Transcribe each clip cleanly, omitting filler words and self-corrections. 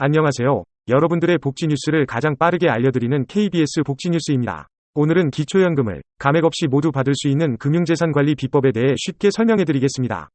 안녕하세요. 여러분들의 복지 뉴스를 가장 빠르게 알려드리는 KBS 복지 뉴스입니다. 오늘은 기초연금을 감액 없이 모두 받을 수 있는 금융재산관리 비법에 대해 쉽게 설명해드리겠습니다.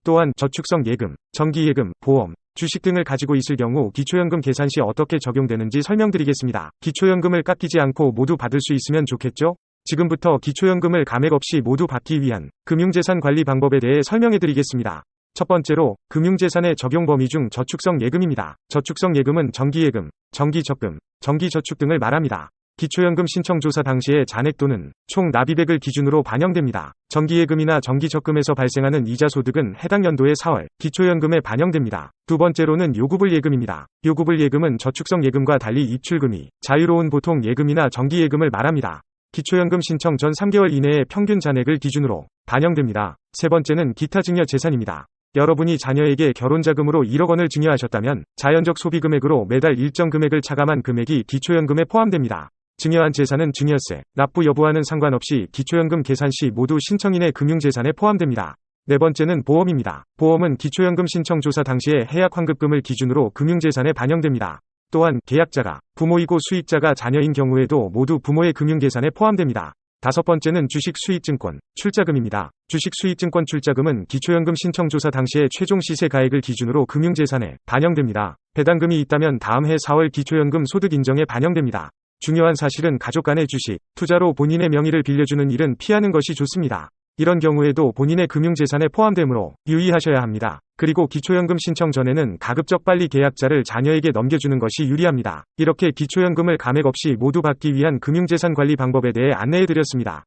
또한 저축성 예금, 정기예금, 보험, 주식 등을 가지고 있을 경우 기초연금 계산 시 어떻게 적용되는지 설명드리겠습니다. 기초연금을 깎이지 않고 모두 받을 수 있으면 좋겠죠? 지금부터 기초연금을 감액 없이 모두 받기 위한 금융재산관리 방법에 대해 설명해드리겠습니다. 첫 번째로 금융재산의 적용 범위 중 저축성 예금입니다. 저축성 예금은 정기예금, 정기적금, 정기저축 등을 말합니다. 기초연금 신청 조사 당시의 잔액 또는 총 납입액을 기준으로 반영됩니다. 정기예금이나 정기적금에서 발생하는 이자 소득은 해당 연도의 4월 기초연금에 반영됩니다. 두 번째로는 요구불 예금입니다. 요구불 예금은 저축성 예금과 달리 입출금이 자유로운 보통 예금이나 정기예금을 말합니다. 기초연금 신청 전 3개월 이내의 평균 잔액을 기준으로 반영됩니다. 세 번째는 기타 증여 재산입니다. 여러분이 자녀에게 결혼자금으로 1억 원을 증여하셨다면 자연적 소비 금액으로 매달 일정 금액을 차감한 금액이 기초연금에 포함됩니다. 증여한 재산은 증여세, 납부 여부와는 상관없이 기초연금 계산 시 모두 신청인의 금융재산에 포함됩니다. 네 번째는 보험입니다. 보험은 기초연금 신청 조사 당시에 해약 환급금을 기준으로 금융재산에 반영됩니다. 또한 계약자가 부모이고 수익자가 자녀인 경우에도 모두 부모의 금융계산에 포함됩니다. 다섯 번째는 주식 수익증권, 출자금입니다. 주식 수익증권 출자금은 기초연금 신청 조사 당시의 최종 시세 가액을 기준으로 금융재산에 반영됩니다. 배당금이 있다면 다음 해 4월 기초연금 소득 인정에 반영됩니다. 중요한 사실은 가족 간의 주식, 투자로 본인의 명의를 빌려주는 일은 피하는 것이 좋습니다. 이런 경우에도 본인의 금융재산에 포함되므로 유의하셔야 합니다. 그리고 기초연금 신청 전에는 가급적 빨리 계약자를 자녀에게 넘겨주는 것이 유리합니다. 이렇게 기초연금을 감액 없이 모두 받기 위한 금융재산 관리 방법에 대해 안내해드렸습니다.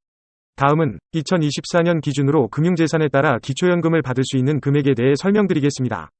다음은 2024년 기준으로 금융재산에 따라 기초연금을 받을 수 있는 금액에 대해 설명드리겠습니다.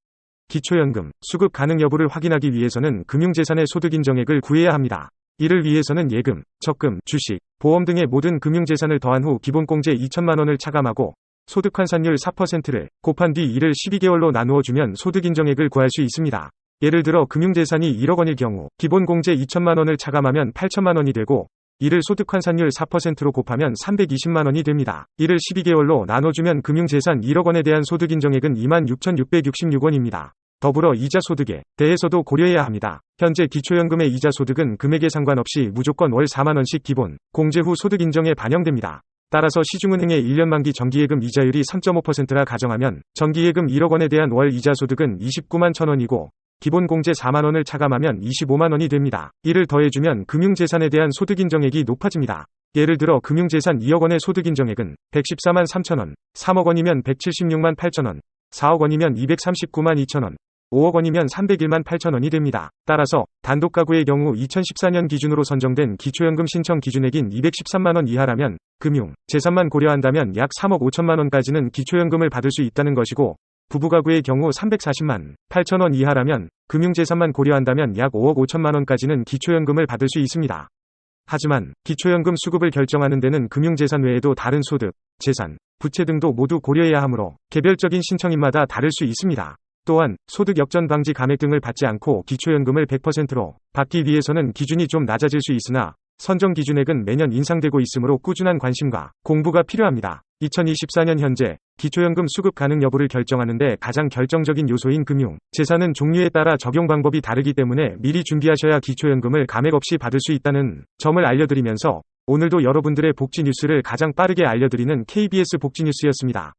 기초연금, 수급 가능 여부를 확인하기 위해서는 금융재산의 소득인정액을 구해야 합니다. 이를 위해서는 예금, 적금, 주식, 보험 등의 모든 금융재산을 더한 후 기본공제 2천만 원을 차감하고 소득환산율 4%를 곱한 뒤 이를 12개월로 나누어 주면 소득인정액을 구할 수 있습니다. 예를 들어 금융재산이 1억 원일 경우 기본공제 2천만 원을 차감하면 8천만 원이 되고 이를 소득환산율 4%로 곱하면 320만 원이 됩니다. 이를 12개월로 나눠주면 금융재산 1억 원에 대한 소득인정액은 26,666원입니다. 더불어 이자 소득에 대해서도 고려해야 합니다. 현재 기초연금의 이자 소득은 금액에 상관없이 무조건 월 4만 원씩 기본 공제 후 소득 인정에 반영됩니다. 따라서 시중은행의 1년 만기 정기예금 이자율이 3.5%라 가정하면 정기예금 1억 원에 대한 월 이자 소득은 29만 1,000원이고 기본 공제 4만 원을 차감하면 25만 원이 됩니다. 이를 더해주면 금융재산에 대한 소득 인정액이 높아집니다. 예를 들어 금융재산 2억 원의 소득 인정액은 114만 3천원, 3억 원이면 176만 8천원, 4억 원이면 239만 2천원, 5억 원이면 301만 8천원이 됩니다. 따라서 단독가구의 경우 2014년 기준으로 선정된 기초연금 신청 기준액인 213만 원 이하라면 금융, 재산만 고려한다면 약 3억 5천만 원까지는 기초연금을 받을 수 있다는 것이고 부부가구의 경우 340만 8천원 이하라면 금융재산만 고려한다면 약 5억 5천만 원까지는 기초연금을 받을 수 있습니다. 하지만 기초연금 수급을 결정하는 데는 금융재산 외에도 다른 소득, 재산, 부채 등도 모두 고려해야 하므로 개별적인 신청인마다 다를 수 있습니다. 또한 소득 역전 방지 감액 등을 받지 않고 기초연금을 100%로 받기 위해서는 기준이 좀 낮아질 수 있으나 선정 기준액은 매년 인상되고 있으므로 꾸준한 관심과 공부가 필요합니다. 2024년 현재 기초연금 수급 가능 여부를 결정하는 데 가장 결정적인 요소인 금융, 재산은 종류에 따라 적용 방법이 다르기 때문에 미리 준비하셔야 기초연금을 감액 없이 받을 수 있다는 점을 알려드리면서 오늘도 여러분들의 복지 뉴스를 가장 빠르게 알려드리는 KBS 복지 뉴스였습니다.